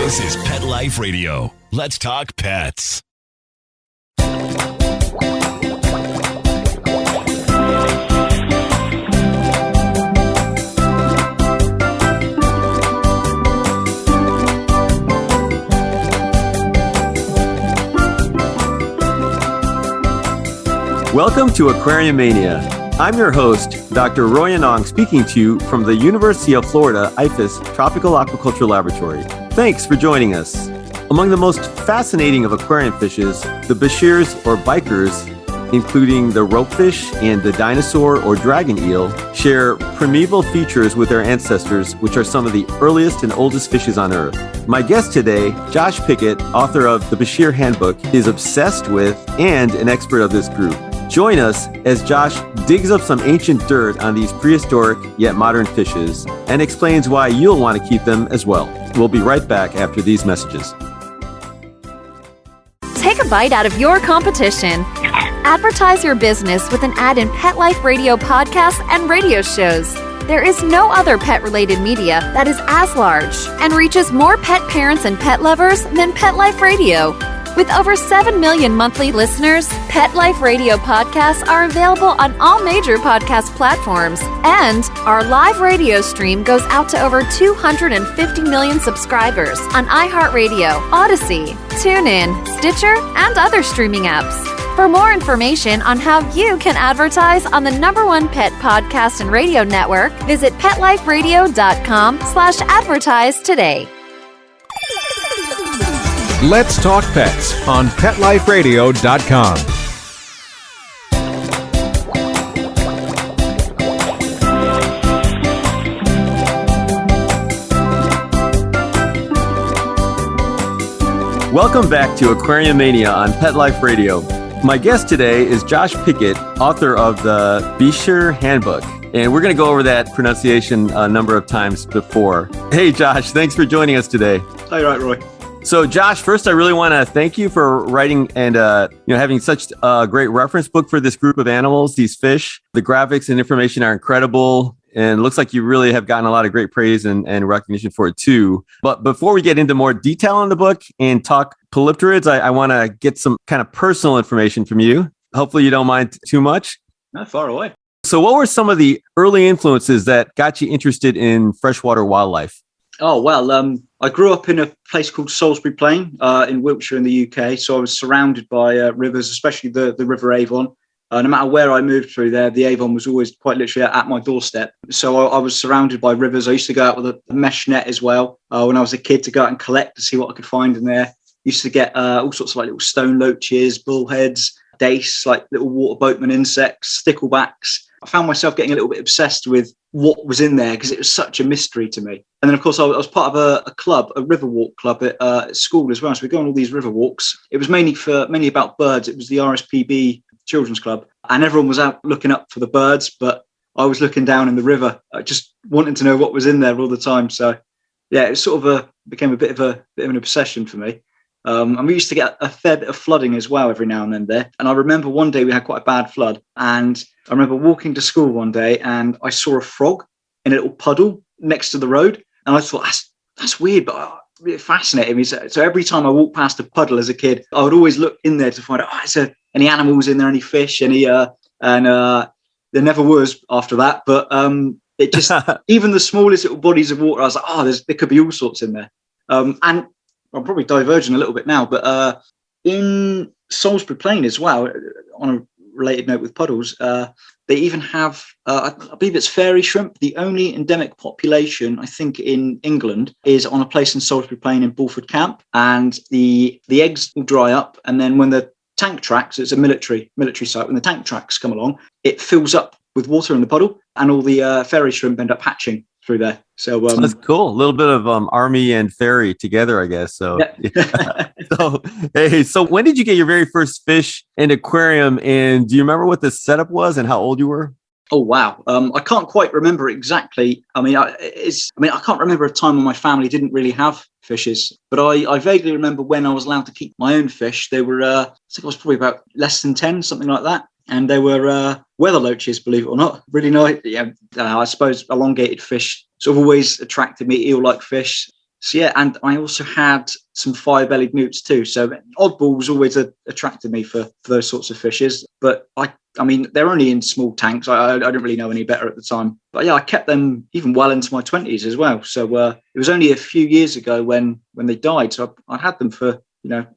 This is Pet Life Radio. Let's talk pets. Welcome to Aquariumania. I'm your host, Dr. Roy Anong, speaking to you from the University of Florida IFAS Tropical Aquaculture Laboratory. Thanks for joining us. Among the most fascinating of aquarium fishes, the bichirs or bichirs, including the ropefish and the dinosaur or dragon eel, share primeval features with their ancestors, which are some of the earliest and oldest fishes on Earth. My guest today, Josh Pickett, author of the Bichir Handbook, is obsessed with and an expert of this group. Join us as Josh digs up some ancient dirt on these prehistoric yet modern fishes and explains why you'll want to keep them as well. We'll be right back after these messages. Take a bite out of your competition. Advertise your business with an ad in Pet Life Radio podcasts and radio shows. There is no other pet-related media that is as large and reaches more pet parents and pet lovers than Pet Life Radio. With over 7 million monthly listeners, Pet Life Radio podcasts are available on all major podcast platforms, and our live radio stream goes out to over 250 million subscribers on iHeartRadio, Odyssey, TuneIn, Stitcher, and other streaming apps. For more information on how you can advertise on the #1 pet podcast and radio network, visit PetLifeRadio.com/advertise today. Let's Talk Pets on PetLifeRadio.com. Welcome back to Aquariumania on Pet Life Radio. My guest today is Josh Pickett, author of the Bichir Handbook. And we're going to go over that pronunciation a number of times before. Hey, Josh, thanks for joining us today. Hi, right, Roy. So, Josh, first, I really want to thank you for writing and having such a great reference book for this group of animals, these fish. The graphics and information are incredible, and it looks like you really have gotten a lot of great praise and recognition for it, too. But before we get into more detail on the book and talk polypterids, I want to get some kind of personal information from you. Hopefully, you don't mind too much. Not far away. So what were some of the early influences that got you interested in freshwater wildlife? Oh, well, I grew up in a place called Salisbury Plain in Wiltshire in the UK. So I was surrounded by rivers, especially the River Avon. No matter where I moved through there, the Avon was always quite literally at my doorstep. So I was surrounded by rivers. I used to go out with a mesh net as well when I was a kid to go out and collect to see what I could find in there. Used to get all sorts of like little stone loaches, bullheads, dace, like little water boatman insects, sticklebacks. I found myself getting a little bit obsessed with what was in there because it was such a mystery to me. And then, of course, I was part of a club, a river walk club at school as well. So we go on all these river walks. It was mainly about birds. It was the RSPB Children's Club. And everyone was out looking up for the birds, but I was looking down in the river, just wanting to know what was in there all the time. So, yeah, it sort of became a bit of an obsession for me. And we used to get a fair bit of flooding as well every now and then there. And I remember one day we had quite a bad flood. And I remember walking to school one day and I saw a frog in a little puddle next to the road. And I thought, that's weird, but it fascinated me. So every time I walked past a puddle as a kid, I would always look in there to find out, is there any animals in there, any fish, and there never was after that. But it just, even the smallest little bodies of water, I was like, there could be all sorts in there. And I'm probably diverging a little bit now, but in Salisbury Plain as well, on a related note with puddles, they even have, I believe it's fairy shrimp. The only endemic population, I think, in England is on a place in Salisbury Plain in Bulford Camp. And the eggs will dry up. And then when the tank tracks, it's a military site, when the tank tracks come along, it fills up with water in the puddle and all the fairy shrimp end up hatching through there. So that's cool. A little bit of army and fairy together, I guess. So, yeah. So when did you get your very first fish and aquarium? And do you remember what the setup was and how old you were? Oh, wow. I can't quite remember exactly. I can't remember a time when my family didn't really have fishes, but I vaguely remember when I was allowed to keep my own fish. They were, I think I was probably about less than 10, something like that. And they were weather loaches, believe it or not. Really nice. Yeah, I suppose elongated fish sort of always attracted me, eel-like fish. So yeah, and I also had some fire-bellied newts too. So oddballs always attracted me for those sorts of fishes. But I mean, they're only in small tanks. I didn't really know any better at the time. But yeah, I kept them even well into my 20s as well. So it was only a few years ago when they died. So I had them for,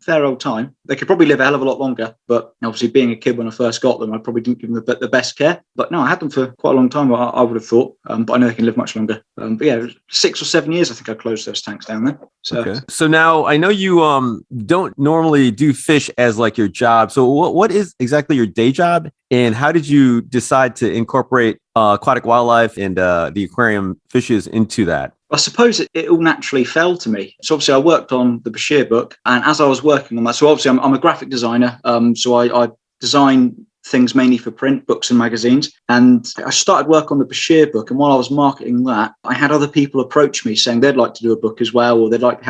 fair old time. They could probably live a hell of a lot longer, but obviously being a kid when I first got them, I probably didn't give them the best care. But no, I had them for quite a long time, I would have thought. But I know they can live much longer. But yeah, 6 or 7 years, I think I closed those tanks down there. So, okay. So now I know you don't normally do fish as like your job. So what is exactly your day job, and how did you decide to incorporate aquatic wildlife and the aquarium fishes into that? I suppose it all naturally fell to me. So obviously I worked on the Bichir book, and as I was working on that, so obviously I'm a graphic designer. So I design things mainly for print, books and magazines. And I started work on the Bichir book. And while I was marketing that, I had other people approach me saying they'd like to do a book as well, or they'd like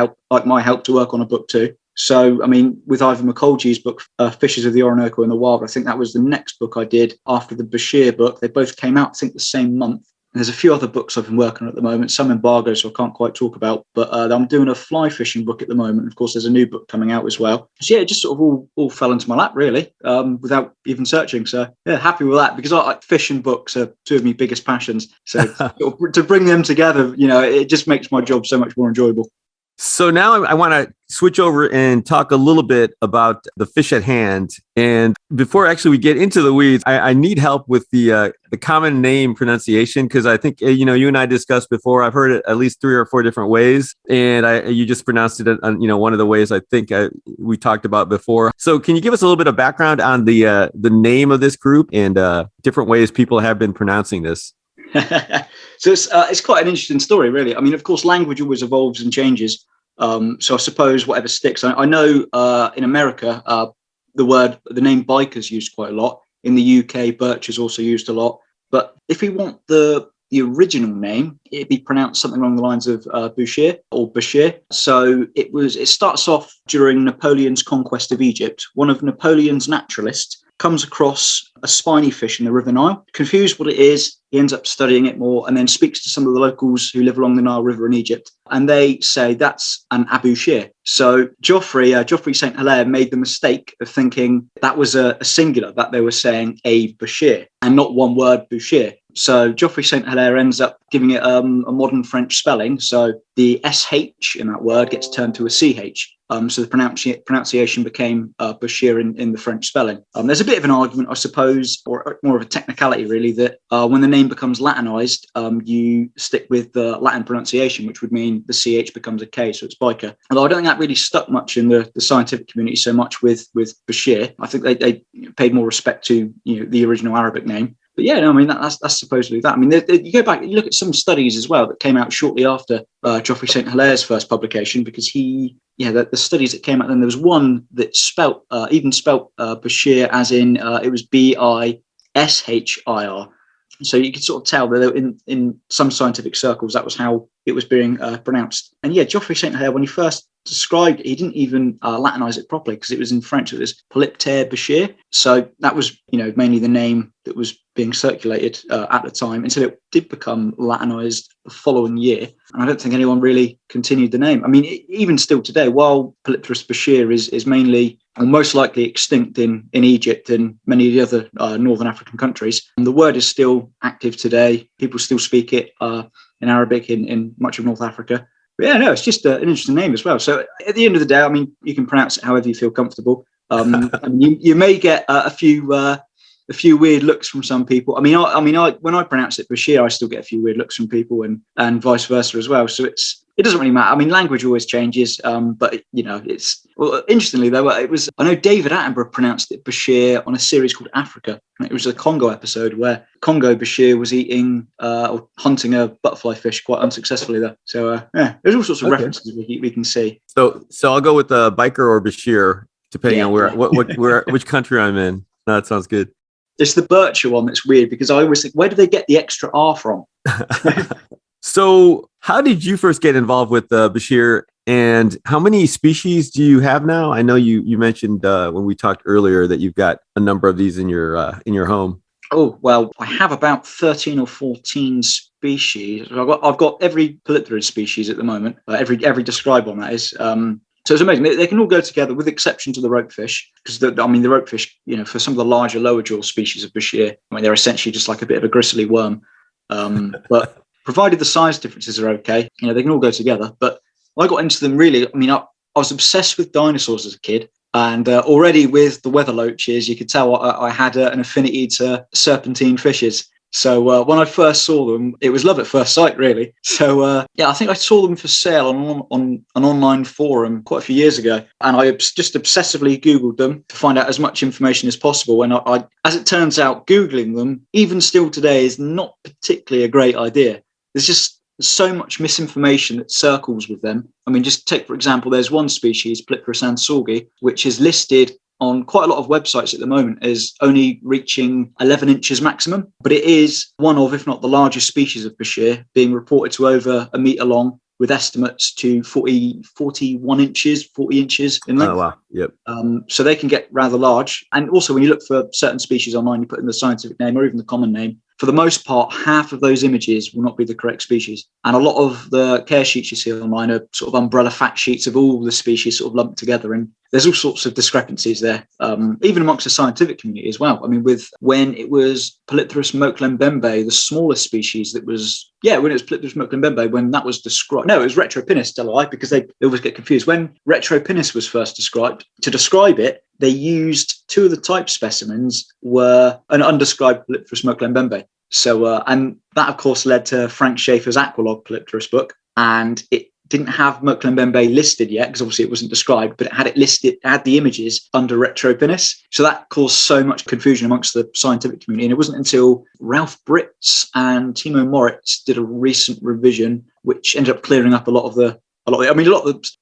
my help to work on a book too. So, I mean, with Ivan McColgey's book, Fishes of the Orinoco in the Wild, I think that was the next book I did after the Bichir book. They both came out, I think, the same month. And there's a few other books I've been working on at the moment, some embargo, so I can't quite talk about. But I'm doing a fly fishing book at the moment. Of course, there's a new book coming out as well. So yeah, it just sort of all fell into my lap, really, without even searching. So yeah, happy with that, because fish and books are two of my biggest passions. So to bring them together, it just makes my job so much more enjoyable. So now I want to switch over and talk a little bit about the fish at hand. And before actually we get into the weeds, I need help with the common name pronunciation, because I think, you and I discussed before, I've heard it at least 3 or 4 different ways. And you just pronounced it, one of the ways I think we talked about before. So can you give us a little bit of background on the name of this group and different ways people have been pronouncing this? So it's quite an interesting story, really. I mean, of course, language always evolves and changes. So I suppose whatever sticks. I know in America, the name biker is used quite a lot. In the UK, birch is also used a lot. But if we want the original name, it'd be pronounced something along the lines of Bichir or Bichir. So it starts off during Napoleon's conquest of Egypt. One of Napoleon's naturalists comes across a spiny fish in the River Nile, confused what it is. He ends up studying it more and then speaks to some of the locals who live along the Nile River in Egypt. And they say that's an abushir. So Geoffrey St. Hilaire made the mistake of thinking that was a singular, that they were saying a Bichir and not one word, Bichir. So Geoffrey St. Hilaire ends up giving it a modern French spelling. So the SH in that word gets turned to a CH. So the pronunciation became Bichir in the French spelling. There's a bit of an argument, I suppose, or more of a technicality, really, that when the name becomes Latinized, you stick with the Latin pronunciation, which would mean the CH becomes a K, so it's biker. Although I don't think that really stuck much in the scientific community so much with Bichir. I think they paid more respect to the original Arabic name. But yeah, no, I mean, that's supposedly that. I mean, you go back, you look at some studies as well that came out shortly after Geoffrey St. Hilaire's first publication, because the studies that came out then, there was one that spelt Bichir as in, it was Bishir. So you could sort of tell that in some scientific circles, that was how it was being pronounced. And yeah, Geoffrey St. Hilaire, when he first described it, he didn't even Latinize it properly, because it was in French. It was Polypter Bichir. So that was, mainly the name that was being circulated at the time, until it did become Latinized the following year. And I don't think anyone really continued the name. I mean, even still today, while Polypterus Bichir is mainly or most likely extinct in Egypt and many of the other northern African countries, and the word is still active today. People still speak it in Arabic in much of North Africa. But yeah, no, it's just an interesting name as well. So at the end of the day, I mean, you can pronounce it however you feel comfortable. You may get a few weird looks from some people. I mean, when I pronounce it Bichir, I still get a few weird looks from people, and vice versa as well. So it doesn't really matter. I mean, language always changes, but interestingly though, I know David Attenborough pronounced it Bichir on a series called Africa. It was a Congo episode where Congo Bichir was eating or hunting a butterfly fish quite unsuccessfully there. So there's all sorts of references we can see. So I'll go with biker or Bichir, depending on which country I'm in. No, that sounds good. It's the Bircher one that's weird, because I always think, where do they get the extra R from? So how did you first get involved with Bichir, and how many species do you have now? I know you mentioned when we talked earlier that you've got a number of these in your home. Oh, well, I have about 13 or 14 species. I've got every polypterus species at the moment. Every describe one, that is. So it's amazing. They can all go together, with the exception to the ropefish, because the ropefish, for some of the larger lower jaw species of Bichir, they're essentially just like a bit of a gristly worm. But provided the size differences are okay, they can all go together. But I got into them really. I was obsessed with dinosaurs as a kid. And already with the weather loaches, you could tell I had an affinity to serpentine fishes. So when I first saw them, it was love at first sight, really. So I think I saw them for sale on an online forum quite a few years ago, and I just obsessively Googled them to find out as much information as possible. And I as it turns out, Googling them, even still today, is not particularly a great idea. There's just so much misinformation that circles with them. Just take, for example, there's one species, Polypterus ansorgi, which is listed on quite a lot of websites at the moment as only reaching 11 inches maximum. But it is one of, if not the largest species of Bichir, being reported to over a metre long, with estimates to 40 inches in length. Oh, wow. Yep. So they can get rather large. And also, when you look for certain species online, you put in the scientific name or even the common name, for the most part, half of those images will not be the correct species. And a lot of the care sheets you see online are sort of umbrella fact sheets of all the species sort of lumped together. And there's all sorts of discrepancies there, even amongst the scientific community as well. With when it was Polypterus moklembembe, the smallest species that was, when it was Polypterus moklembembe, when that was described, no, it was Retropinus deloi, because they always get confused. When Retropinus was first described, to describe it, they used two of the type specimens were an undescribed Polypterus moklembembe. So, and that, of course, led to Frank Schaeffer's Aqualog Polypterus book, and it didn't have moklembembe listed yet, because obviously it wasn't described, but it had it listed, had the images under Retropinus. So that caused so much confusion amongst the scientific community. And it wasn't until Ralph Britz and Timo Moritz did a recent revision, which ended up clearing up a lot of the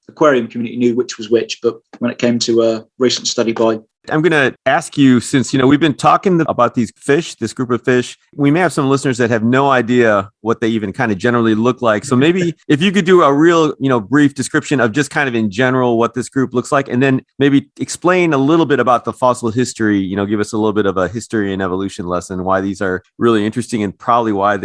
aquarium community knew which was which, but when it came to a recent study by... I'm going to ask you, since, we've been talking about these fish, this group of fish, we may have some listeners that have no idea what they even kind of generally look like. So maybe if you could do a real, brief description of just kind of in general what this group looks like, and then maybe explain a little bit about the fossil history, give us a little bit of a history and evolution lesson, why these are really interesting, and probably why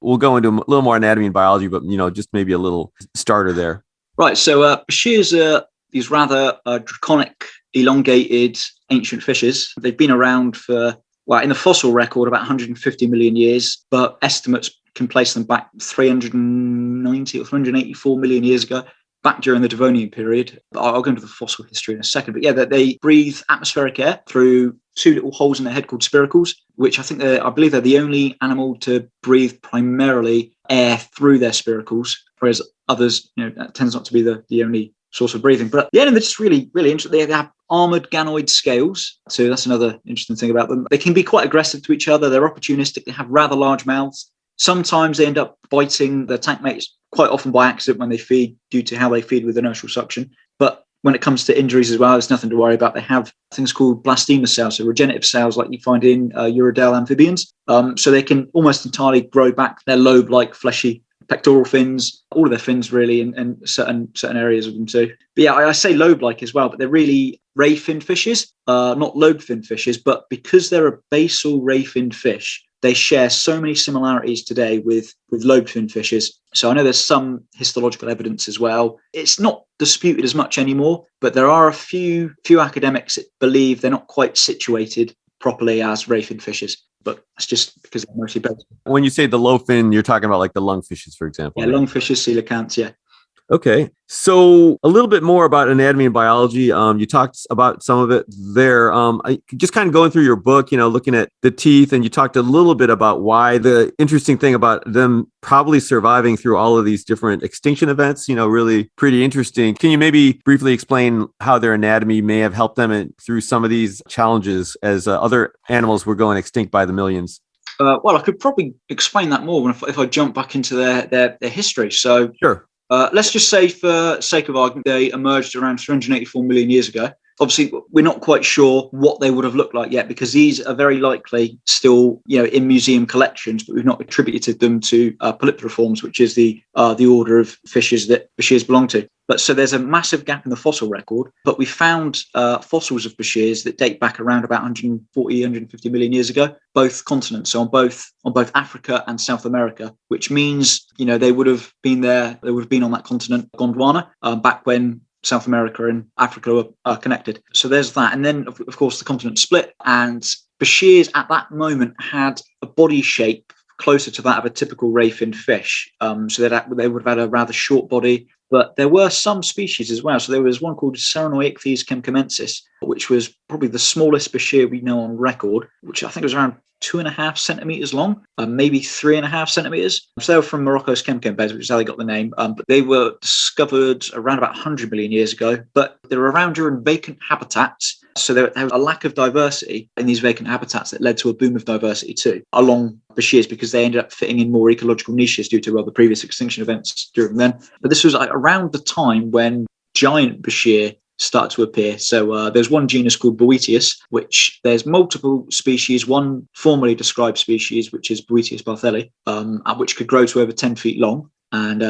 we'll go into a little more anatomy and biology, but, just maybe a little starter there. Right. So Bichirs are these rather draconic, elongated ancient fishes. They've been around for, in the fossil record, about 150 million years, but estimates can place them back 390 or 384 million years ago, back during the Devonian period. I'll go into the fossil history in a second. But they breathe atmospheric air through two little holes in their head called spiracles, which I believe they're the only animal to breathe primarily air through their spiracles, whereas others, that tends not to be the only source of breathing. But they're just really, really interesting. They have armored ganoid scales. So that's another interesting thing about them. They can be quite aggressive to each other. They're opportunistic. They have rather large mouths. Sometimes they end up biting their tank mates, quite often by accident when they feed, due to how they feed with inertial suction. But when it comes to injuries as well, there's nothing to worry about. They have things called blastema cells, so regenerative cells like you find in Urodale amphibians. So they can almost entirely grow back their lobe-like fleshy pectoral fins, all of their fins really, and certain areas of them too. But I say lobe-like as well, but they're really ray-finned fishes, not lobe-finned fishes, but because they're a basal ray-finned fish, they share so many similarities today with lobe-finned fishes. So I know there's some histological evidence as well. It's not disputed as much anymore, but there are a few academics that believe they're not quite situated properly as ray-finned fishes. But that's just because they're mostly basal. When you say the low fin, you're talking about like the lungfishes, for example. Yeah, right? lungfishes, coelacanths, yeah. Okay. So a little bit more about anatomy and biology. You talked about some of it there. I just kind of going through your book, looking at the teeth, and you talked a little bit about why the interesting thing about them probably surviving through all of these different extinction events, really pretty interesting. Can you maybe briefly explain how their anatomy may have helped them through some of these challenges as other animals were going extinct by the millions? I could probably explain that more if I jump back into their history. So sure. Let's just say, for sake of argument, they emerged around 384 million years ago. obviously we're not quite sure what they would have looked like yet, because these are very likely still, in museum collections, but we've not attributed them to polypteriforms, which is the order of fishes that bichirs belong to. But so there's a massive gap in the fossil record, but we found fossils of bichirs that date back around about 140, 150 million years ago, both continents, so on both Africa and South America, which means, they would have been there, they would have been on that continent, Gondwana, back when South America and Africa were connected. So there's that. And then, of course, the continent split, and bichirs at that moment had a body shape closer to that of a typical ray-finned fish. So they would have had a rather short body, but there were some species as well. So there was one called Ceranoichthyes kemkamensis, which was probably the smallest bichir we know on record, which I think was around 2.5 centimeters long, maybe 3.5 centimeters. So they were from Morocco's Kemkem beds, which is how they got the name. But they were discovered around about 100 million years ago, but they were around during vacant habitats. So there was a lack of diversity in these vacant habitats that led to a boom of diversity too, along bichirs, because they ended up fitting in more ecological niches due to the previous extinction events during then. But this was around the time when giant bichir start to appear. So there's one genus called Boetius, which there's multiple species, one formally described species, which is Boetius bartheli, which could grow to over 10 feet long. And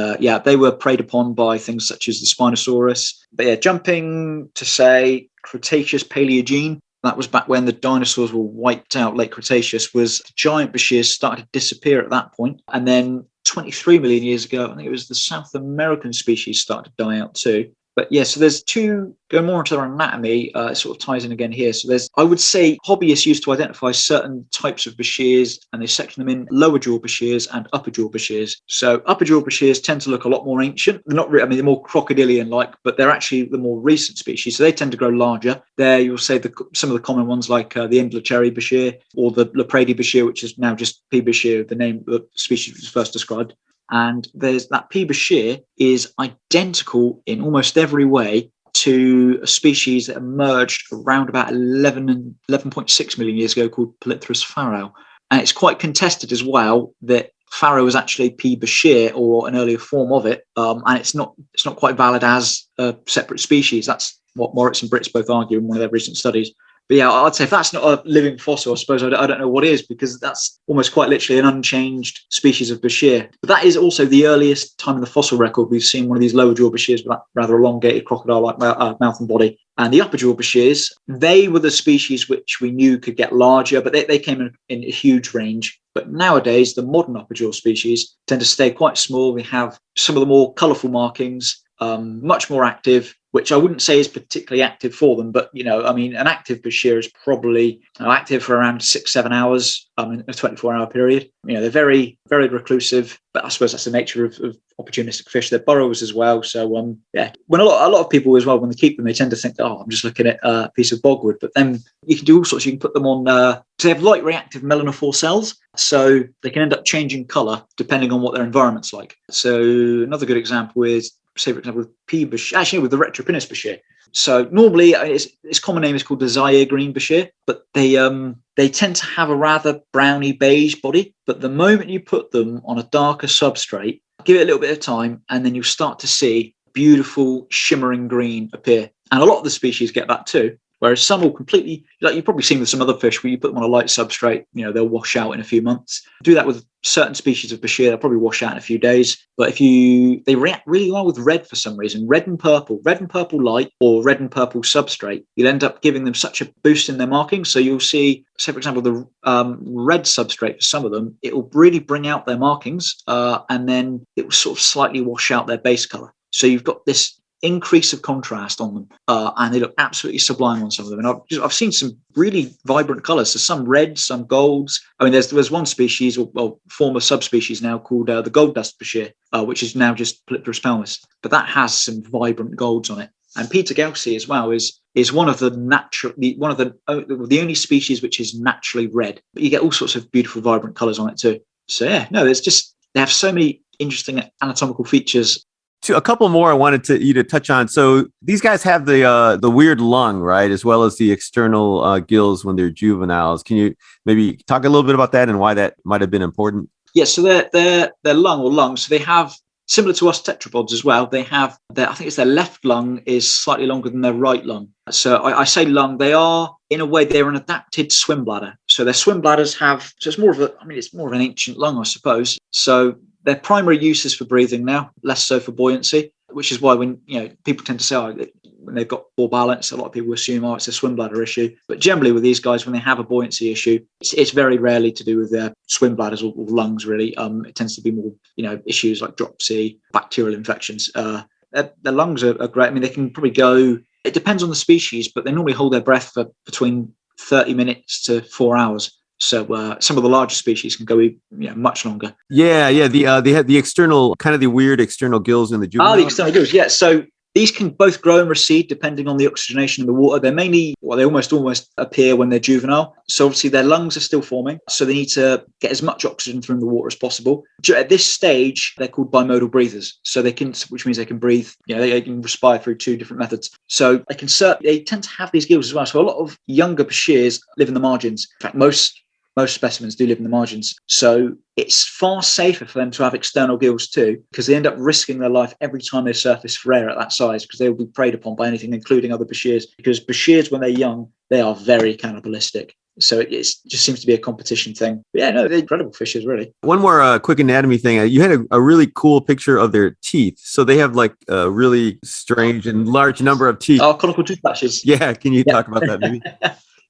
they were preyed upon by things such as the Spinosaurus. But jumping to say Cretaceous Paleogene, that was back when the dinosaurs were wiped out, late Cretaceous, was the giant bichirs started to disappear at that point. And then 23 million years ago, I think it was the South American species started to die out too. But so there's two, going more into their anatomy, it sort of ties in again here. So there's, I would say, hobbyists used to identify certain types of bichirs, and they section them in lower jaw bichirs and upper jaw bichirs. So upper jaw bichirs tend to look a lot more ancient. They're not really, they're more crocodilian-like, but they're actually the more recent species. So they tend to grow larger. There you'll say some of the common ones like the Endlicheri bichir or the Lepradi bichir, which is now just P. bichir, the name of the species was first described. And there's that P. bichir is identical in almost every way to a species that emerged around about 11.6 million years ago called Polypterus pharo. And it's quite contested as well that pharo is actually P. bichir or an earlier form of it. And it's not quite valid as a separate species. That's what Moritz and Brits both argue in one of their recent studies. But I'd say if that's not a living fossil, I suppose I don't know what is, because that's almost quite literally an unchanged species of bichir. But that is also the earliest time in the fossil record we've seen one of these lower jaw bichirs with that rather elongated crocodile-like mouth and body. And the upper jaw bichirs, they were the species which we knew could get larger, but they came in a huge range. But nowadays, the modern upper jaw species tend to stay quite small. We have some of the more colourful markings, much more active, which I wouldn't say is particularly active for them. But, an active bichir is probably active for around 6-7 hours in a 24-hour period. They're very, very reclusive, but I suppose that's the nature of opportunistic fish. They're burrowers as well. So, when a lot of people as well, when they keep them, they tend to think, I'm just looking at a piece of bogwood. But then you can do all sorts. You can put them on, so they have light reactive melanophore cells. So they can end up changing colour depending on what their environment's like. So another good example is, say, for example, with P. bichir, actually with the Retropinus bichir. So normally its common name is called the Zaire green bichir, but they tend to have a rather browny beige body. But the moment you put them on a darker substrate, give it a little bit of time, and then you'll start to see beautiful shimmering green appear. And a lot of the species get that too. Whereas some will completely, like you've probably seen with some other fish, where you put them on a light substrate, they'll wash out in a few months. Do that with certain species of bichir, they'll probably wash out in a few days. But they react really well with red for some reason. Red and purple light or red and purple substrate, you'll end up giving them such a boost in their markings. So you'll see, say for example, the red substrate for some of them, it will really bring out their markings, and then it will sort of slightly wash out their base color. So you've got this increase of contrast on them, and they look absolutely sublime on some of them. And I've seen some really vibrant colors. So some reds, some golds. There's one species, or former subspecies now, called the gold dust bichir, which is now just Polypterus palmis, but that has some vibrant golds on it. And Peter Gauci as well is one of the only species which is naturally red, but you get all sorts of beautiful vibrant colors on it too. So they have so many interesting anatomical features. A couple more I wanted you to touch on. So these guys have the weird lung, right, as well as the external gills when they're juveniles. Can you maybe talk a little bit about that and why that might have been important? Yeah, so their lung or lungs, so they have similar to us tetrapods as well. They have I think it's their left lung is slightly longer than their right lung. So I say lung, they are, in a way, they're an adapted swim bladder. So their swim bladders so it's more of an ancient lung, I suppose. So their primary use is for breathing now, less so for buoyancy, which is why when, people tend to say, when they've got poor balance, a lot of people assume, it's a swim bladder issue. But generally with these guys, when they have a buoyancy issue, it's very rarely to do with their swim bladders or lungs, really. It tends to be more, issues like dropsy, bacterial infections. Their lungs are great. I mean, they can probably go, it depends on the species, but they normally hold their breath for between 30 minutes to 4 hours. So some of the larger species can go much longer. Yeah. They have the external, kind of the weird external gills in the juvenile. The external gills, yeah. So these can both grow and recede depending on the oxygenation in the water. They're mainly, they almost appear when they're juvenile. So obviously their lungs are still forming. So they need to get as much oxygen through the water as possible. At this stage, they're called bimodal breathers. So which means they can breathe, they can respire through two different methods. So they tend to have these gills as well. So a lot of younger bichirs live in the margins. In fact, most specimens do live in the margins. So it's far safer for them to have external gills too, because they end up risking their life every time they surface for air at that size, because they will be preyed upon by anything, including other bichirs. Because bichirs, when they're young, they are very cannibalistic. So it just seems to be a competition thing. But they're incredible fishes, really. One more quick anatomy thing. You had a really cool picture of their teeth. So they have like a really strange and large number of teeth. Oh, conical tooth patches. Yeah. Can you talk about that maybe?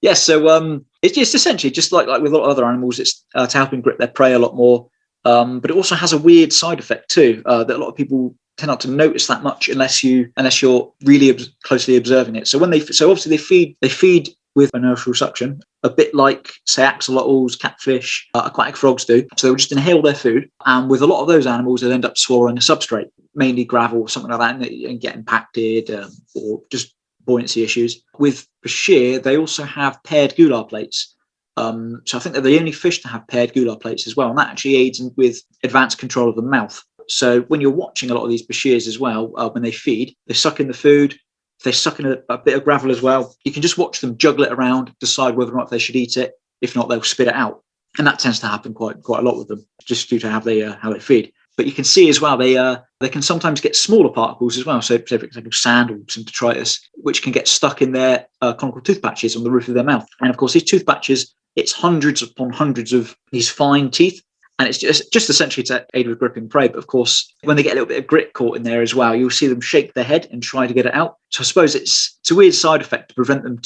Yes, so it's just essentially just like with a lot of other animals, it's to help them grip their prey a lot more. But it also has a weird side effect too, that a lot of people tend not to notice that much unless you're really closely observing it. So obviously they feed with inertial suction, a bit like, say, axolotls, catfish, aquatic frogs do. So they'll just inhale their food, and with a lot of those animals, they'll end up swallowing a substrate, mainly gravel or something like that, and get impacted or just buoyancy issues. With bichir, they also have paired gular plates. So I think they're the only fish to have paired gular plates as well, and that actually aids with advanced control of the mouth. So when you're watching a lot of these bichirs as well, when they feed, they suck in the food. If they suck in a bit of gravel as well, you can just watch them juggle it around, decide whether or not they should eat it. If not, they'll spit it out, and that tends to happen quite a lot with them, just due to how they feed. But you can see as well, they can sometimes get smaller particles as well. So, for example, sand or some detritus, which can get stuck in their conical tooth patches on the roof of their mouth. And of course, these tooth patches, it's hundreds upon hundreds of these fine teeth. And it's just essentially to aid with gripping prey. But of course, when they get a little bit of grit caught in there as well, you'll see them shake their head and try to get it out. So I suppose it's a weird side effect to prevent them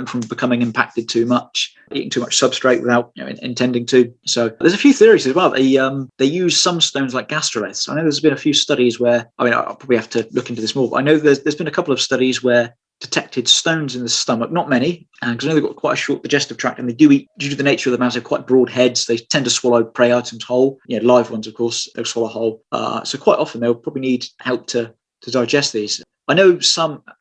from becoming impacted too much, eating too much substrate without intending to. So there's a few theories as well. They use some stones like gastroliths. I know there's been a few studies where, I'll probably have to look into this more, but I know there's been a couple of studies where detected stones in the stomach, not many, because I know they've got quite a short digestive tract, and they do eat, due to the nature of the mouths, they've quite broad heads. They tend to swallow prey items whole. Live ones, of course, they'll swallow whole. So quite often they'll probably need help to digest these. I know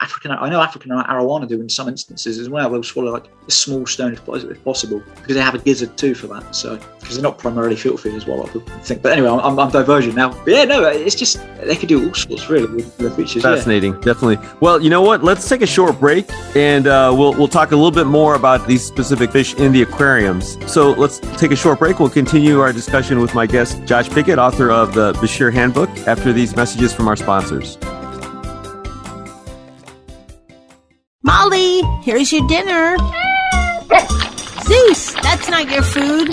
African arowana do in some instances as well. They'll swallow like a small stone if possible, because they have a gizzard too for that. So because they're not primarily filter feeders, what a lot of people think. But anyway, I'm diverging now. But it's just they could do all sorts really with the features. Fascinating, definitely. Well, you know what? Let's take a short break, and we'll talk a little bit more about these specific fish in the aquariums. So let's take a short break. We'll continue our discussion with my guest, Josh Pickett, author of the Bichir Handbook, after these messages from our sponsors. Molly, here's your dinner. Zeus, that's not your food.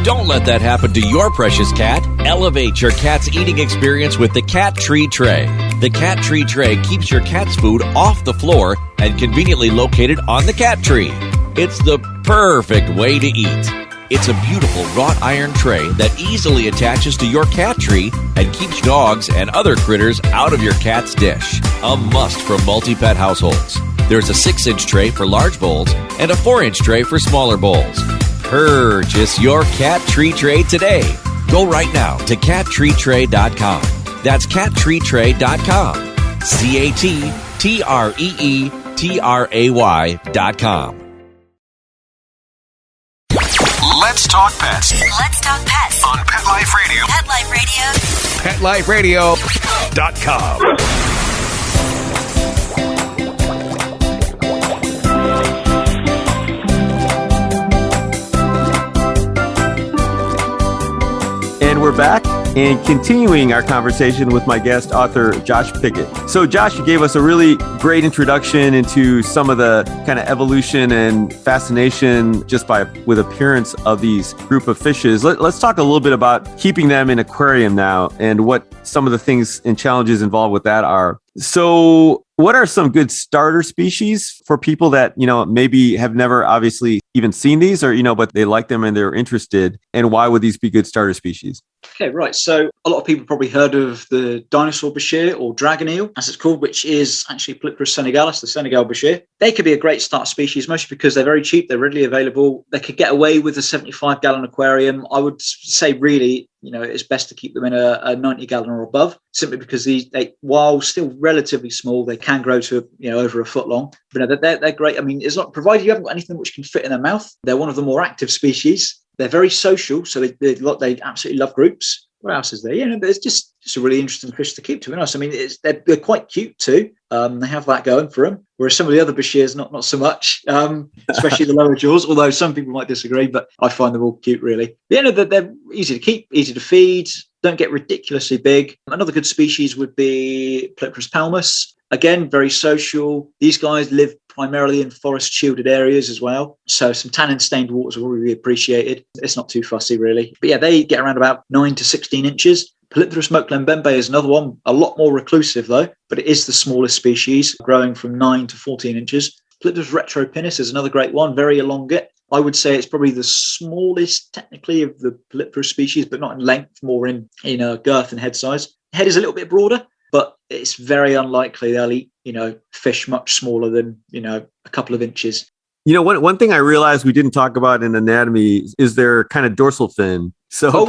Don't let that happen to your precious cat. Elevate your cat's eating experience with the Cat Tree Tray. The Cat Tree Tray keeps your cat's food off the floor and conveniently located on the cat tree. It's the perfect way to eat. It's a beautiful wrought iron tray that easily attaches to your cat tree and keeps dogs and other critters out of your cat's dish. A must for multi-pet households. There's a 6-inch tray for large bowls and a 4-inch tray for smaller bowls. Purchase your Cat Tree Tray today. Go right now to cattreetray.com. That's cattreetray.com. CATTREETRAY.com. Let's talk pets Let's talk pets on Pet Life Radio. Pet Life Radio. PetLifeRadio.com. And we're back. and continuing our conversation with my guest author, Josh Pickett. So Josh, you gave us a really great introduction into some of the kind of evolution and fascination just with appearance of these group of fishes. Let's talk a little bit about keeping them in aquarium now and what some of the things and challenges involved with that are. So what are some good starter species for people that, maybe have never obviously even seen these or, but they like them and they're interested? And why would these be good starter species? Okay, right. So a lot of people probably heard of the dinosaur bichir, or dragon eel, as it's called, which is actually Polypterus senegalis, the Senegal bichir. They could be a great start species, mostly because they're very cheap, they're readily available. They could get away with a 75-gallon aquarium. I would say really, it's best to keep them in a 90-gallon or above, simply because they, while still relatively small, they can grow to over a foot long. But they're great. I mean, it's not provided you haven't got anything which can fit in their mouth. They're one of the more active species. They're very social, so they absolutely love groups. What else is there? But it's just a really interesting fish to keep, to be honest. I mean, they're quite cute too. They have that going for them, whereas some of the other bichirs, not so much, especially the lower jaws, although some people might disagree, but I find them all cute, really. But, they're easy to keep, easy to feed, don't get ridiculously big. Another good species would be Polypterus palmus. Again, very social. These guys live primarily in forest-shielded areas as well. So some tannin-stained waters will really be appreciated. It's not too fussy, really. But yeah, they get around about 9 to 16 inches. Polypterus moklembembe is another one, a lot more reclusive though, but it is the smallest species, growing from 9 to 14 inches. Polypterus retropinnis is another great one, very elongate. I would say it's probably the smallest technically of the Polypterus species, but not in length, more in girth and head size. Head is a little bit broader, but it's very unlikely they'll eat, fish much smaller than, a couple of inches. One thing I realized we didn't talk about in anatomy is their kind of dorsal fin. So,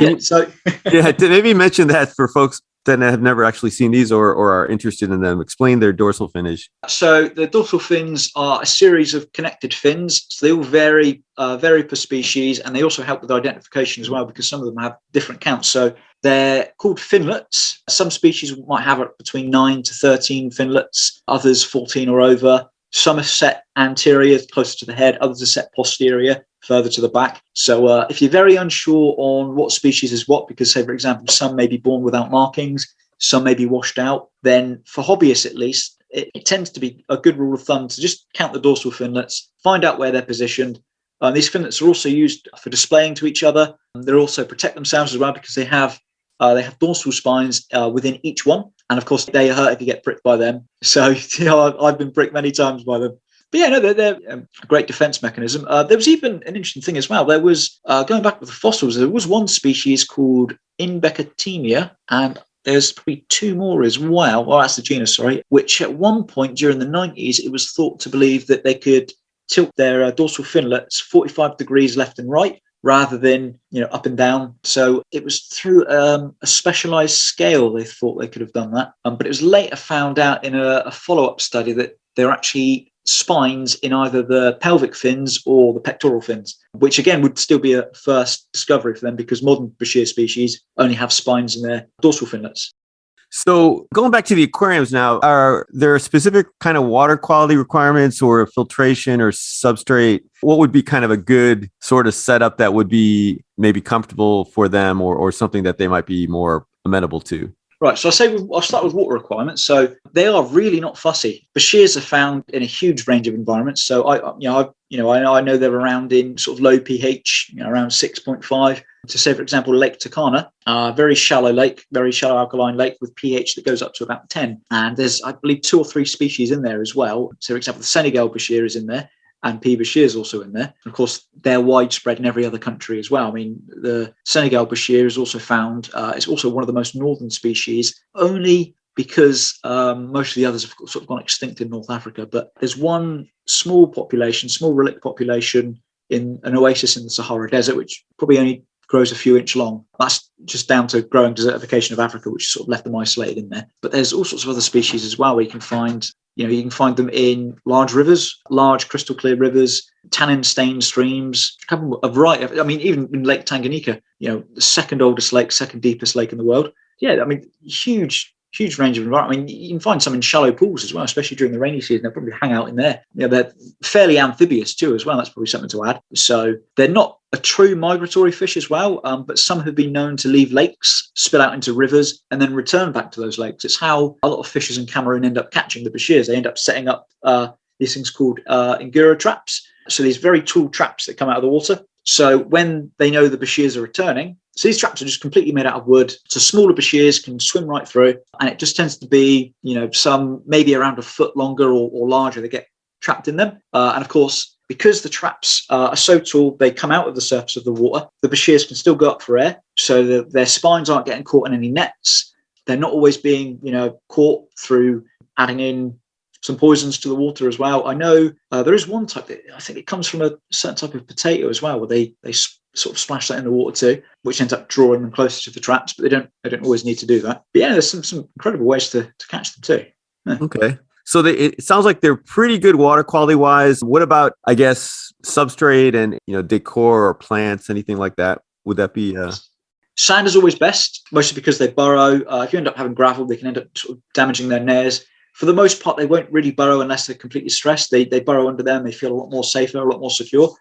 maybe mention that for folks that have never actually seen these or are interested in them. Explain their dorsal finnage. So the dorsal fins are a series of connected fins. So they all vary per species, and they also help with identification as well, because some of them have different counts. So they're called finlets. Some species might have between 9 to 13 finlets, others 14 or over. Some are set anterior, closer to the head, others are set posterior, further to the back. So if you're very unsure on what species is what, because say, for example, some may be born without markings, some may be washed out, then for hobbyists at least, it tends to be a good rule of thumb to just count the dorsal finlets, find out where they're positioned. These finlets are also used for displaying to each other. They also protect themselves as well, because they have dorsal spines within each one. And of course, they hurt if you get pricked by them. So I've been pricked many times by them. But yeah, they're a great defense mechanism. There was even an interesting thing as well. There was, going back with the fossils, there was one species called Inbecatemia, and there's probably two more as well. Well, that's the genus, sorry, which at one point during the 90s, it was thought to believe that they could tilt their dorsal finlets 45 degrees left and right, rather than up and down. So it was through a specialized scale they thought they could have done that. But it was later found out in a follow-up study that they're actually spines in either the pelvic fins or the pectoral fins, which again would still be a first discovery for them, because modern bichir species only have spines in their dorsal finlets. So going back to the aquariums now, are there specific kind of water quality requirements or filtration or substrate? What would be kind of a good sort of setup that would be maybe comfortable for them, or something that they might be more amenable to? Right, so I'll start with water requirements. So they are really not fussy. Bichirs are found in a huge range of environments. So I know they're around in sort of low pH, around 6.5. To say, for example, Lake Turkana, very shallow lake, very shallow alkaline lake with pH that goes up to about 10. And there's, I believe, 2 or 3 species in there as well. So, for example, the Senegal bichir is in there, and P. bichir is also in there. And of course, they're widespread in every other country as well. I mean, the Senegal bichir is also found. It's also one of the most northern species, only because most of the others have sort of gone extinct in North Africa. But there's one small relict population in an oasis in the Sahara Desert, which probably only grows a few inch long. That's just down to growing desertification of Africa, which sort of left them isolated in there. But there's all sorts of other species as well where you can find them in large rivers, large crystal clear rivers, tannin-stained streams, a variety of, even in Lake Tanganyika, the second oldest lake, second deepest lake in the world. Yeah, huge huge range of environment. I mean, you can find some in shallow pools as well, especially during the rainy season. They'll probably hang out in there. They're fairly amphibious too as well. That's probably something to add. So they're not a true migratory fish as well, but some have been known to leave lakes, spill out into rivers, and then return back to those lakes. It's how a lot of fishers in Cameroon end up catching the bichirs. They end up setting up these things called Ngura traps. So these very tall traps that come out of the water. So when they know the bichirs are returning, so these traps are just completely made out of wood. So smaller bichirs can swim right through, and it just tends to be, some maybe around a foot longer or larger. They get trapped in them. And of course, because the traps are so tall, they come out of the surface of the water. The bichirs can still go up for air, so that their spines aren't getting caught in any nets. They're not always being, caught through adding in some poisons to the water as well. I know there is one type that I think it comes from a certain type of potato as well, where they sort of splash that in the water too, which ends up drawing them closer to the traps. But they don't always need to do that. But yeah, there's some incredible ways to catch them too. Yeah. Okay. So it sounds like they're pretty good water quality wise. What about, I guess, substrate and decor or plants, anything like that? Would that be? Sand is always best, mostly because they burrow. If you end up having gravel, they can end up sort of damaging their nares. For the most part, they won't really burrow unless they're completely stressed. They burrow under them. They feel a lot more safer, a lot more secure.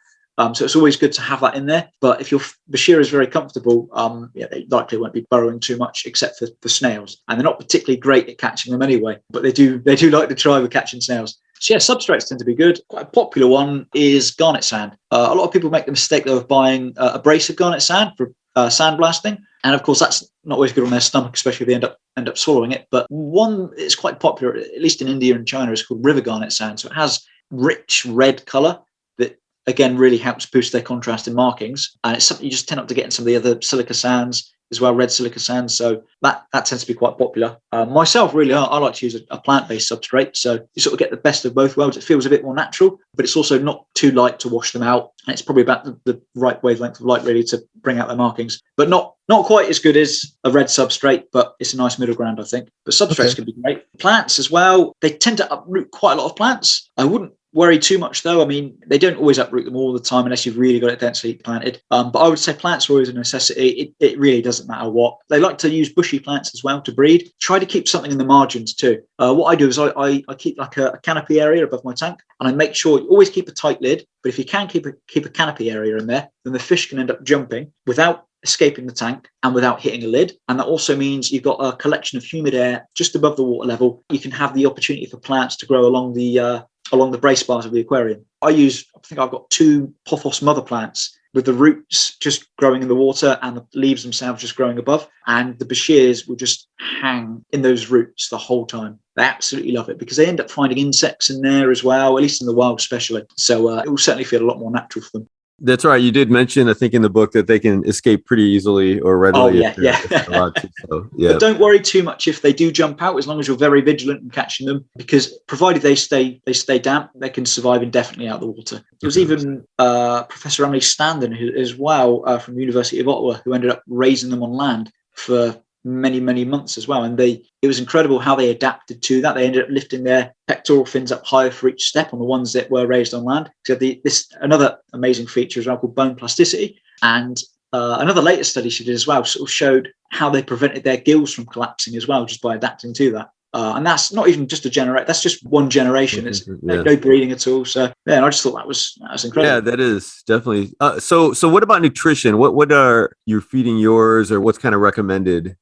So it's always good to have that in there. But if your bichir is very comfortable, they likely won't be burrowing too much, except for snails. And they're not particularly great at catching them anyway, but they do like to try with catching snails. So yeah, substrates tend to be good. Quite a popular one is garnet sand. A lot of people make the mistake though of buying a brace of garnet sand for sandblasting. And of course, that's not always good on their stomach, especially if they end up swallowing it. But one that's quite popular, at least in India and China, is called river garnet sand. So it has rich red color that, again, really helps boost their contrast in markings. And it's something you just tend not to get in some of the other silica sands as well, red silica sands. So that tends to be quite popular. Myself, really, I like to use a plant-based substrate. So you sort of get the best of both worlds. It feels a bit more natural, but it's also not too light to wash them out. And it's probably about the right wavelength of light, really, to bring out their markings. But not quite as good as a red substrate, but it's a nice middle ground, I think. But substrates can be great. Plants as well, they tend to uproot quite a lot of plants. I wouldn't worry too much though. I mean, they don't always uproot them all the time unless you've really got it densely planted. But I would say plants are always a necessity. It really doesn't matter what. They like to use bushy plants as well to breed. Try to keep something in the margins too. What I do is I keep like a canopy area above my tank, and I make sure you always keep a tight lid. But if you can keep a canopy area in there, then the fish can end up jumping without escaping the tank and without hitting a lid. And that also means you've got a collection of humid air just above the water level. You can have the opportunity for plants to grow along the brace bars of the aquarium. I think I've got 2 pothos mother plants with the roots just growing in the water and the leaves themselves just growing above. And the bichirs will just hang in those roots the whole time. They absolutely love it because they end up finding insects in there as well, at least in the wild especially. So it will certainly feel a lot more natural for them. That's right. You did mention, I think, in the book that they can escape pretty easily or readily. Oh, yeah. But don't worry too much if they do jump out, as long as you're very vigilant in catching them, because provided they stay damp, they can survive indefinitely out of the water. There was even Professor Emily Standen as well from the University of Ottawa who ended up raising them on land for many, many months as well. And it was incredible how they adapted to that. They ended up lifting their pectoral fins up higher for each step on the ones that were raised on land. So this another amazing feature as well called bone plasticity. And another later study she did as well sort of showed how they prevented their gills from collapsing as well, just by adapting to that. And that's not even just that's just one generation. It's no breeding at all. So yeah, and I just thought that was incredible. Yeah, that is definitely. So what about nutrition? What are you feeding yours, or what's kind of recommended?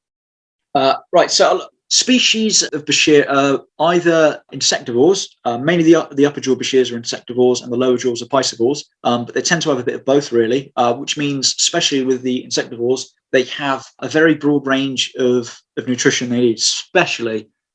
Right, so species of bichir are either insectivores, mainly the upper jaw bichirs are insectivores and the lower jaws are piscivores, but they tend to have a bit of both really, which means, especially with the insectivores, they have a very broad range of nutrition they need,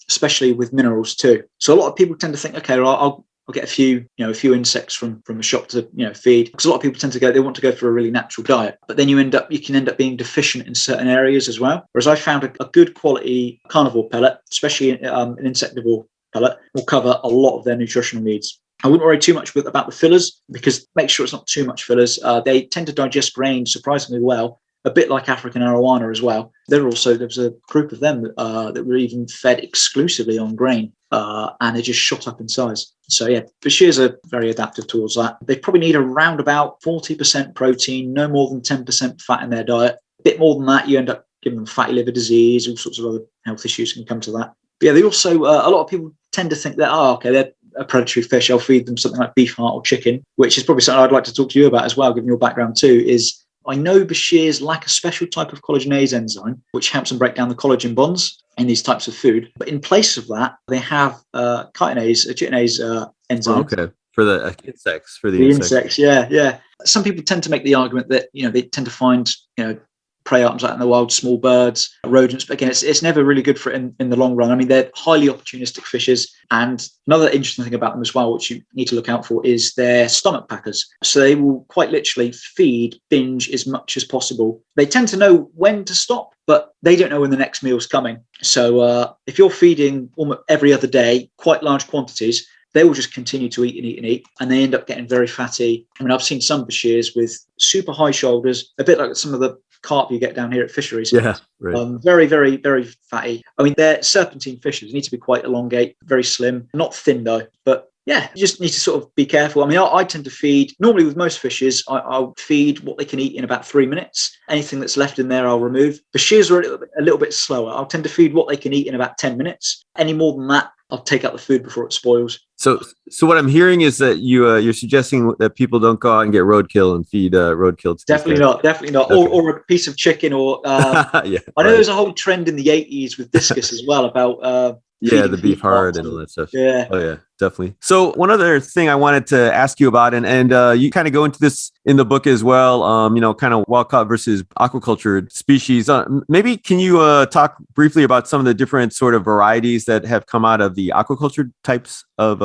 especially with minerals too. So a lot of people tend to think, okay, well, I'll get a few insects from the shop to feed, because a lot of people they want to go for a really natural diet, but then you can end up being deficient in certain areas as well. Whereas I found a good quality carnivore pellet, especially an insectivore pellet, will cover a lot of their nutritional needs. I wouldn't worry too much about the fillers, because make sure it's not too much fillers. They tend to digest grain surprisingly well, a bit like African arowana as well. There was a group of them that were even fed exclusively on grain, and they just shot up in size. So yeah, bichirs are very adaptive towards that. They probably need around about 40% protein, no more than 10% fat in their diet. A bit more than that, you end up giving them fatty liver disease, all sorts of other health issues can come to that. But yeah, they also, a lot of people tend to think that, they're a predatory fish. I'll feed them something like beef heart or chicken, which is probably something I'd like to talk to you about as well, given your background too, is I know bichirs lack a special type of collagenase enzyme, which helps them break down the collagen bonds in these types of food. But in place of that, they have chitinase enzyme. Okay. For the insects, the insects. Yeah. Some people tend to make the argument that, they tend to find, prey items like in the wild, small birds, rodents. But again, it's never really good for it in the long run. I mean, they're highly opportunistic fishes. And another interesting thing about them as well, which you need to look out for, is they're stomach packers. So they will quite literally binge as much as possible. They tend to know when to stop, but they don't know when the next meal's coming. So if you're feeding almost every other day, quite large quantities, they will just continue to eat, and they end up getting very fatty. I mean, I've seen some bichirs with super high shoulders, a bit like some of the carp you get down here at fisheries. Yeah, right. Very, very, very fatty. I mean, they're serpentine fishes. They need to be quite elongate, very slim, not thin though. But yeah, you just need to sort of be careful. I mean, I tend to feed, normally with most fishes, I'll feed what they can eat in about 3 minutes. Anything that's left in there, I'll remove. Bichirs are a little bit slower. I'll tend to feed what they can eat in about 10 minutes. Any more than that, I'll take out the food before it spoils. So what I'm hearing is that you're suggesting that people don't go out and get roadkill and feed roadkill. Definitely not. Okay. Or a piece of chicken or. Yeah, I know there's a whole trend in the 80s with discus as well about. The beef heart and all that stuff. Yeah. Oh yeah, definitely. So one other thing I wanted to ask you about, and you kind of go into this in the book as well. Kind of wild caught versus aquaculture species. Maybe can you talk briefly about some of the different sort of varieties that have come out of the aquaculture types of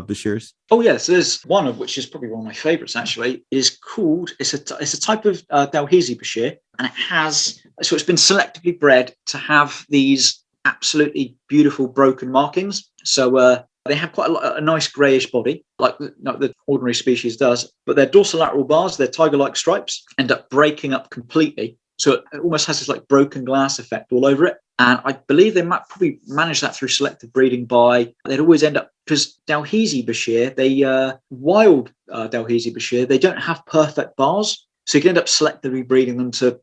bichirs? Oh yes, there's one of which is probably one of my favorites. Actually, it's a type of Dalhousie bichir, and it's been selectively bred to have these absolutely beautiful broken markings. So they have quite a nice greyish body, like the ordinary species does. But their dorsolateral bars, their tiger-like stripes, end up breaking up completely. So it almost has this like broken glass effect all over it. And I believe they might probably manage that through selective breeding they'd always end up, because Dalhousie bichir, wild Dalhousie bichir, they don't have perfect bars. So you can end up selectively breeding them to,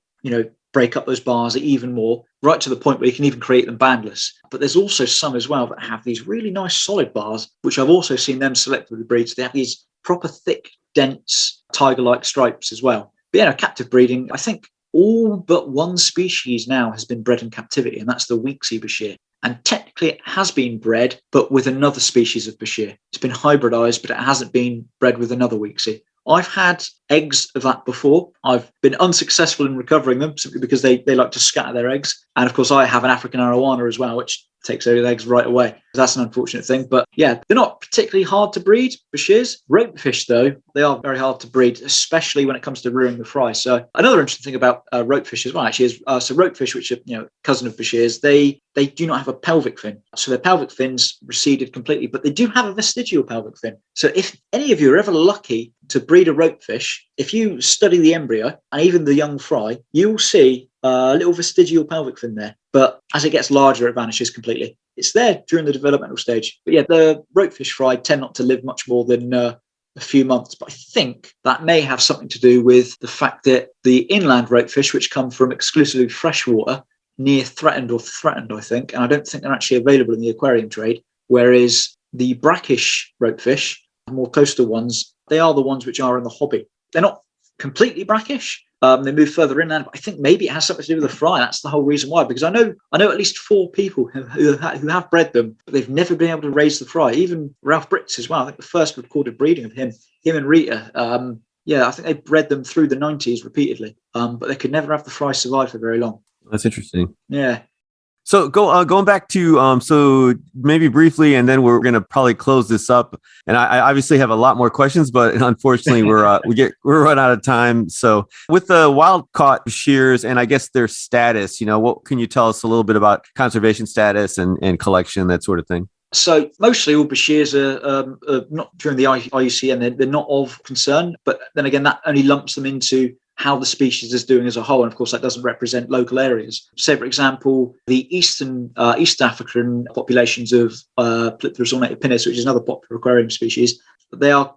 break up those bars even more, right to the point where you can even create them bandless. But there's also some as well that have these really nice solid bars, which I've also seen them selectively breed. So they have these proper thick, dense, tiger-like stripes as well. But captive breeding, I think all but one species now has been bred in captivity, and that's the Weeksy bichir. And technically it has been bred, but with another species of bichir. It's been hybridized, but it hasn't been bred with another Weeksy. I've had eggs of that before. I've been unsuccessful in recovering them simply because they like to scatter their eggs. And of course, I have an African arowana as well, which takes those eggs right away. That's an unfortunate thing. But yeah, they're not particularly hard to breed, bichirs. Ropefish, though, they are very hard to breed, especially when it comes to rearing the fry. So another interesting thing about ropefish as well, actually, is so ropefish, which are cousin of bichirs, they do not have a pelvic fin. So their pelvic fins receded completely, but they do have a vestigial pelvic fin. So if any of you are ever lucky to breed a ropefish, if you study the embryo and even the young fry, you will see a little vestigial pelvic fin there. But as it gets larger, it vanishes completely. It's there during the developmental stage. But yeah, the ropefish fry tend not to live much more than a few months. But I think that may have something to do with the fact that the inland ropefish, which come from exclusively freshwater, near threatened, I think, and I don't think they're actually available in the aquarium trade, whereas the brackish ropefish, more coastal ones, they are the ones which are in the hobby. They're not completely brackish. They move further inland, but I think maybe it has something to do with the fry. That's the whole reason why, because I know at least 4 people who have bred them, but they've never been able to raise the fry. Even Ralph Britz as well. I think the first recorded breeding of him and Rita, I think they bred them through the 90s repeatedly, but they could never have the fry survive for very long. That's interesting. Yeah. So going back to so maybe briefly, and then we're going to probably close this up. And I obviously have a lot more questions, but unfortunately we're run out of time. So with the wild caught bichirs and I guess their status, what can you tell us a little bit about conservation status and collection, that sort of thing? So mostly all bichirs are not during the IUCN. They're not of concern, but then again that only lumps them into how the species is doing as a whole. And of course, that doesn't represent local areas. Say, for example, the East African populations of Plypterus ornatus pinus, which is another popular aquarium species, I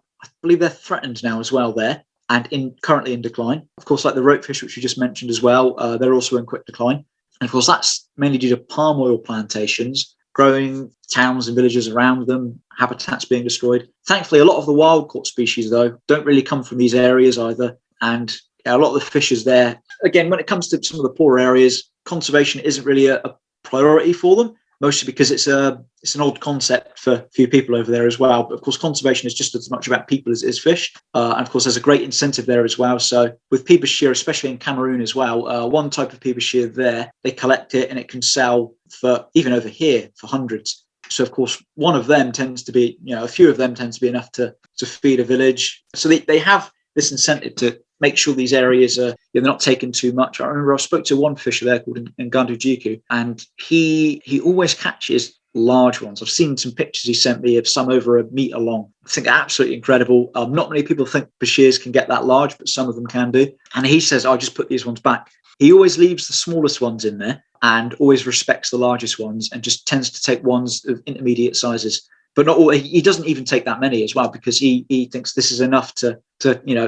believe they're threatened now as well there and currently in decline. Of course, like the ropefish, which you just mentioned as well, they're also in quick decline. And of course, that's mainly due to palm oil plantations, growing towns and villages around them, habitats being destroyed. Thankfully, a lot of the wild caught species, though, don't really come from these areas either. And a lot of the fishes there, again, when it comes to some of the poorer areas, conservation isn't really a priority for them, mostly because it's an old concept for a few people over there as well. But of course, conservation is just as much about people as it is fish. And of course, there's a great incentive there as well. So with P. bichir, especially in Cameroon as well, one type of P. bichir there, they collect it and it can sell for, even over here, for hundreds. So of course, one of them tends to be, a few of them tend to be enough to feed a village. So they have this incentive to make sure these areas are they're not taken too much. I remember I spoke to one fisher there called Gondwana, and he always catches large ones. I've seen some pictures he sent me of some over 1 meter long. I think absolutely incredible. Not many people think bichirs can get that large, but some of them can do. And he says, I'll just put these ones back. He always leaves the smallest ones in there and always respects the largest ones and just tends to take ones of intermediate sizes. But not all, he doesn't even take that many as well, because he thinks this is enough to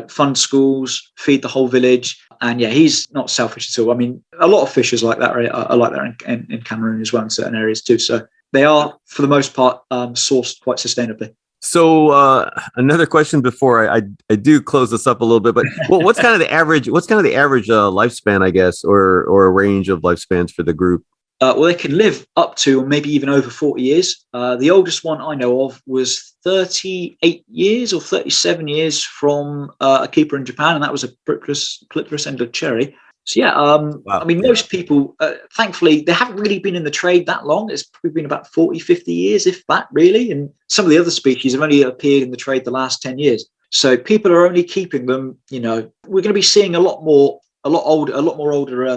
fund schools, feed the whole village. And he's not selfish at all. I mean, a lot of fishers like that are like that in Cameroon as well, in certain areas too. So they are, for the most part, sourced quite sustainably. So another question before I do close this up a little bit, but what's kind of the average lifespan, I guess, or a range of lifespans for the group? Well, they can live up to, or maybe even over 40 years. The oldest one I know of was 38 years or 37 years from a keeper in Japan, and that was a Clitoris endocherry. So wow. I mean, most people, thankfully, they haven't really been in the trade that long. It's probably been about 40, 50 years, if that, really. And some of the other species have only appeared in the trade the last 10 years. So people are only keeping them, we're going to be seeing a lot more older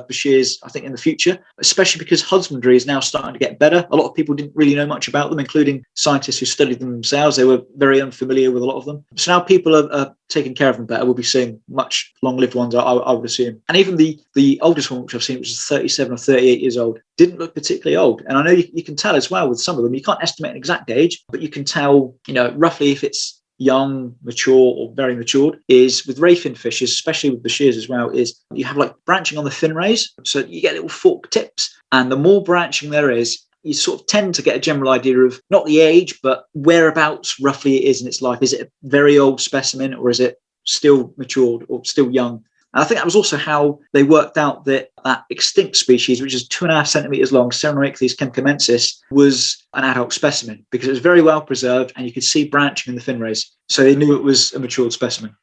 bichirs, I think, in the future, especially because husbandry is now starting to get better. A lot of people didn't really know much about them, including scientists who studied them themselves. They were very unfamiliar with a lot of them. So now people are taking care of them better. We'll be seeing much long-lived ones, I would assume. And even the oldest one, which I've seen, which is 37 or 38 years old, didn't look particularly old. And I know you can tell as well with some of them. You can't estimate an exact age, but you can tell, roughly if it's young, mature, or very matured. Is with rayfin fishes, especially with bichirs as well, is you have like branching on the fin rays, so you get little forked tips, and the more branching there is, you sort of tend to get a general idea of not the age, but whereabouts roughly it is in its life. Is it a very old specimen, or is it still matured or still young? And I think that was also how they worked out that extinct species, which is 2.5 centimeters long, Cerenomyces kemkamensis, was an adult specimen because it was very well preserved and you could see branching in the fin rays. So they knew it was a matured specimen.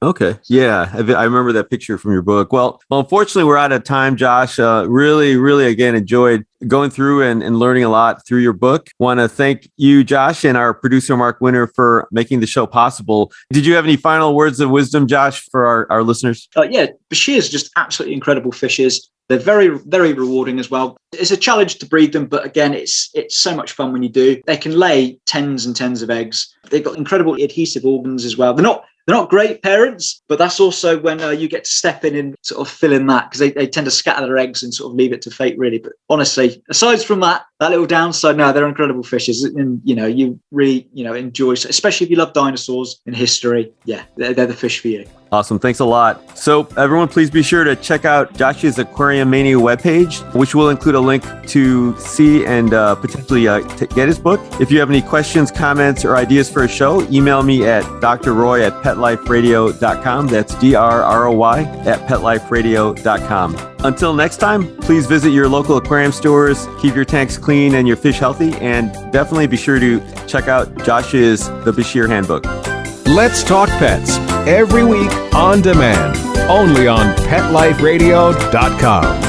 Okay. Yeah. I remember that picture from your book. Well, unfortunately, we're out of time, Josh. Really, really, again, enjoyed going through and learning a lot through your book. Want to thank you, Josh, and our producer, Mark Winter, for making the show possible. Did you have any final words of wisdom, Josh, for our listeners? Bichirs are just absolutely incredible fishes. They're very, very rewarding as well. It's a challenge to breed them, but again, it's so much fun when you do. They can lay tens and tens of eggs. They've got incredible adhesive organs as well. They're not great parents, but that's also when you get to step in and sort of fill in that, because they tend to scatter their eggs and sort of leave it to fate, really. But honestly, aside from that little downside, no, they're incredible fishes. And, you really, enjoy, especially if you love dinosaurs and history. Yeah, they're the fish for you. Awesome. Thanks a lot. So everyone, please be sure to check out Josh's Aquariumania webpage, which will include a link to see and potentially get his book. If you have any questions, comments, or ideas for a show, email me at drroy@petliferadio.com. That's drroy@petliferadio.com. Until next time, please visit your local aquarium stores, keep your tanks clean and your fish healthy, and definitely be sure to check out Josh's The Bichir Handbook. Let's Talk Pets, every week on demand, only on PetLifeRadio.com.